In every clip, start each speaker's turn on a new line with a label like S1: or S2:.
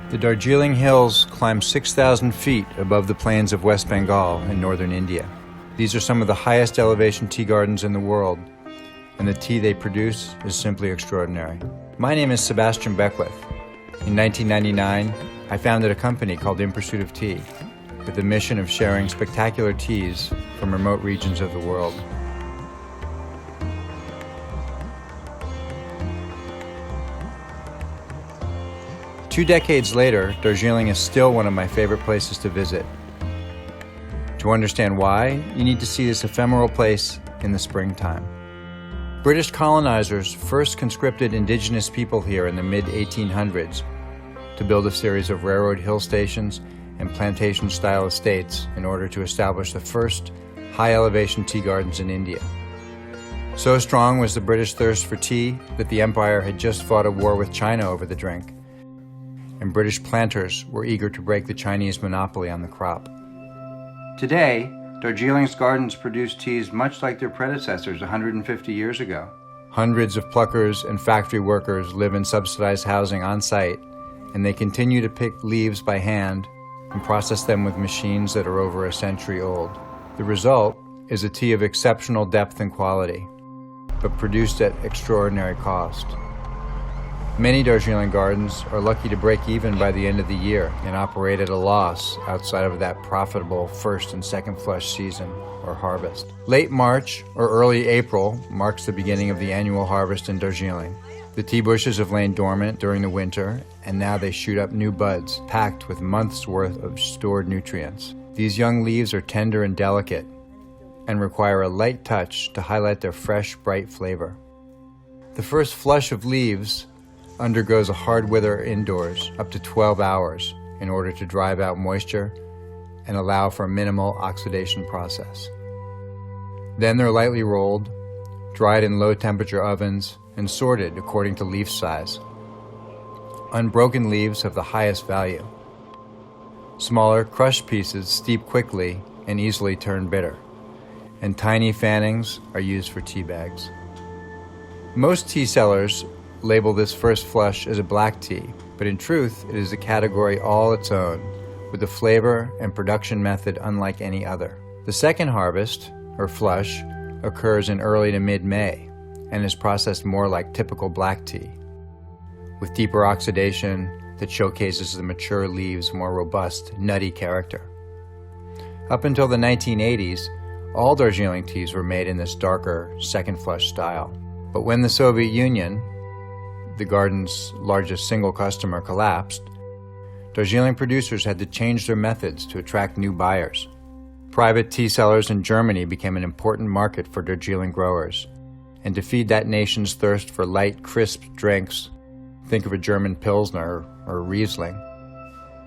S1: The Darjeeling Hills climb 6,000 feet above the plains of West Bengal in northern India. These are some of the highest elevation tea gardens in the world, and the tea they produce is simply extraordinary. My name is Sebastian Beckwith. In 1999, I founded a company called In Pursuit of Tea, with the mission of sharing spectacular teas from remote regions of the world. Two decades later, Darjeeling is still one of my favorite places to visit. To understand why, you need to see this ephemeral place in the springtime. British colonizers first conscripted indigenous people here in the mid-1800s to build a series of railroad hill stations and plantation-style estates in order to establish the first high-elevation tea gardens in India. So strong was the British thirst for tea that the empire had just fought a war with China over the drink, and British planters were eager to break the Chinese monopoly on the crop. Today, Darjeeling's gardens produce teas much like their predecessors 150 years ago. Hundreds of pluckers and factory workers live in subsidized housing on site, and they continue to pick leaves by hand and process them with machines that are over a century old. The result is a tea of exceptional depth and quality, but produced at extraordinary cost. Many Darjeeling gardens are lucky to break even by the end of the year and operate at a loss outside of that profitable first and second flush season or harvest. Late March or early April marks the beginning of the annual harvest in Darjeeling. The tea bushes have lain dormant during the winter, and now they shoot up new buds packed with months' worth of stored nutrients. These young leaves are tender and delicate and require a light touch to highlight their fresh, bright flavor. The first flush of leaves undergoes a hard wither indoors up to 12 hours in order to drive out moisture and allow for a minimal oxidation process. Then they're lightly rolled, dried in low-temperature ovens, and sorted according to leaf size. Unbroken leaves have the highest value. Smaller, crushed pieces steep quickly and easily turn bitter, and tiny fannings are used for tea bags. Most tea sellers label this first flush as a black tea, but in truth, it is a category all its own, with a flavor and production method unlike any other. The second harvest, or flush, occurs in early to mid-May and is processed more like typical black tea, with deeper oxidation that showcases the mature leaves' more robust, nutty character. Up until the 1980s, all Darjeeling teas were made in this darker, second flush style. But when the Soviet Union, the garden's largest single customer, collapsed, Darjeeling producers had to change their methods to attract new buyers. Private tea sellers in Germany became an important market for Darjeeling growers, and to feed that nation's thirst for light, crisp drinks, think of a German Pilsner or Riesling,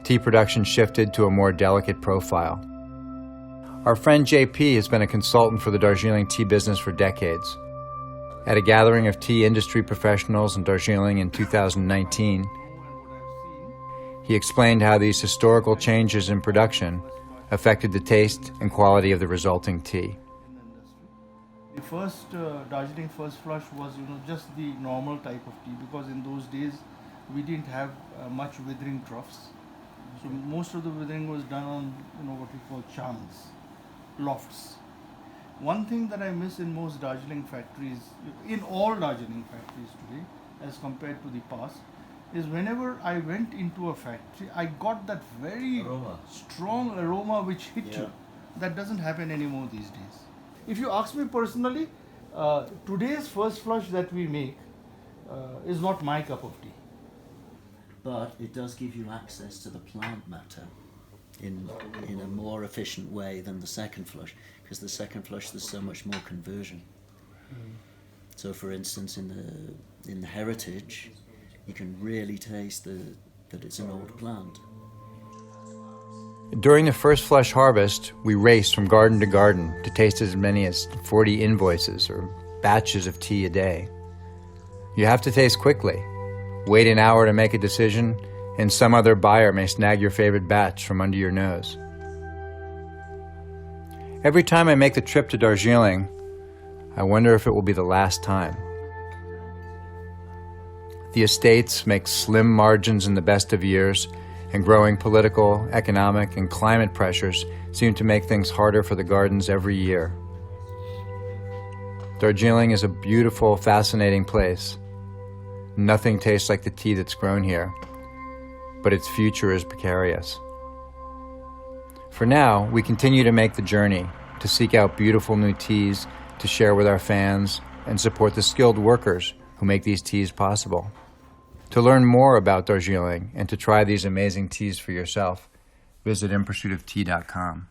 S1: tea production shifted to a more delicate profile. Our friend JP has been a consultant for the Darjeeling tea business for decades. At a gathering of tea industry professionals in Darjeeling in 2019, he explained how these historical changes in production affected the taste and quality of the resulting tea.
S2: The first Darjeeling first flush was just the normal type of tea, because in those days we didn't have much withering troughs. So most of the withering was done on what we call chans, lofts. One thing that I miss in most Darjeeling factories, in all Darjeeling factories today, as compared to the past, is whenever I went into a factory, I got that very strong aroma which hit you. That doesn't happen anymore these days. If you ask me personally, today's first flush that we make is not my cup of tea.
S3: But it does give you access to the plant matter in a more efficient way than the second flush, because the second flush there's so much more conversion. So for instance, in the heritage, you can really taste that it's an old plant.
S1: During the first flush harvest, we raced from garden to garden to taste as many as 40 invoices or batches of tea a day. You have to taste quickly. Wait an hour to make a decision, and some other buyer may snag your favorite batch from under your nose. Every time I make the trip to Darjeeling, I wonder if it will be the last time. The estates make slim margins in the best of years, and growing political, economic, and climate pressures seem to make things harder for the gardens every year. Darjeeling is a beautiful, fascinating place. Nothing tastes like the tea that's grown here, but its future is precarious. For now, we continue to make the journey, to seek out beautiful new teas, to share with our fans, and support the skilled workers who make these teas possible. To learn more about Darjeeling and to try these amazing teas for yourself, visit inpursuitoftea.com.